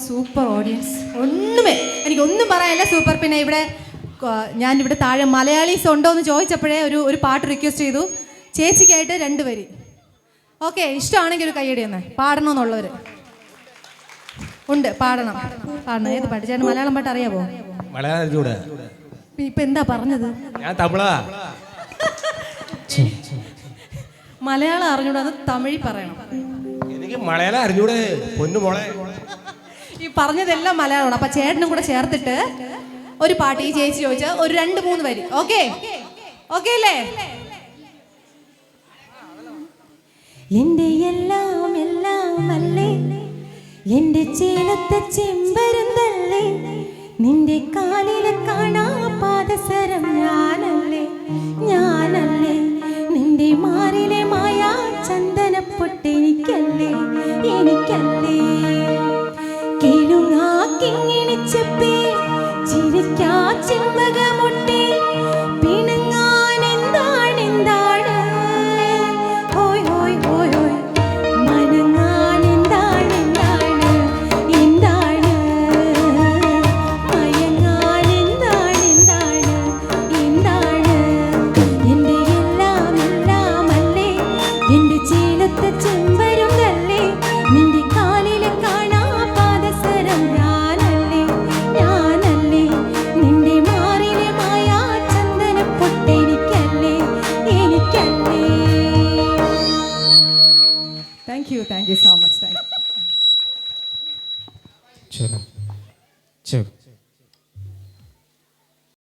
Super audience. എനിക്കൊന്നും പറയാനില്ല, super. പിന്നെ ഞാനിവിടെ താഴെ മലയാളീസ് ഉണ്ടോ എന്ന് ചോദിച്ചപ്പോഴേ ഒരു പാട്ട് റിക്വസ്റ്റ് ചെയ്തു, ചേച്ചിക്കായിട്ട് 2 വരി. ഓക്കെ, ഇഷ്ടമാണെങ്കിൽ ഒരു കയ്യടി തന്നെ. പാടണമെന്നുള്ളവർ ഉണ്ട്, പാടണം. ഏത് പാട്ട് ചേട്ടൻ? മലയാളം പാട്ട് അറിയാമോ? ഇപ്പൊ എന്താ പറഞ്ഞത്? മലയാളം അറിഞ്ഞൂടാ, അത് തമിഴിൽ പറയണം. എനിക്ക് മലയാളം അറിഞ്ഞൂടെ പൊന്നുമോളെ. ഈ പറഞ്ഞതെല്ലാം മലയാളമാണ്. അപ്പൊ ചേട്ടനും കൂടെ ചേർത്തിട്ട് ഒരു പാട്ട് ഈ ചേച്ചി ചോദിച്ച ഒരു 2-3 വരി. ഓക്കെ ഓക്കെ അല്ലേ? എന്റെ എല്ലാം എല്ലാം അല്ലേ, എന്റെ ചേലത്തെ ചെമ്പരുന്തല്ലേ, നിന്റെ കാലിലെ കാണാ പാദസരം ഞാനല്ലേ, ഞാനല്ലേ, നിന്റെ മാറിലെ മായാ ചന്ദനപ്പൊട്ട് എനിക്കല്ലേ, എനിക്കല്ലേ, കേളുങ്ങാ കിങ്ങിണിച്ചപ്പേ ചിരിക്കാ ചെമ്പകമൊട്ടേ, പിണങ്ങാൻ എന്താണ് എന്താണ്, ഹോയ് ഹോയ് ഹോയ് ഹോയ്, മനങ്ങാൻ എന്താണ് എന്താണ് എന്താണ്, മയങ്ങാൻ എന്താണ് എന്താണ് എന്താണ്, എൻ്റെ എല്ലാം എല്ലാം അല്ലേ, എൻ്റെ ചേലത്തെ ചെമ്പരുന്തല്ലേ, നിന്റെ കാലിലെ കാണാ പാദസരം ഞാനല്ലേ, ഞാനല്ലേ, നിന്റെ മാറിലെ മായാ ചന്ദനപ്പൊട്ട് എനിക്കല്ലേ, എനിക്കല്ലേ. Thank you so much. Thank you. चलो चलो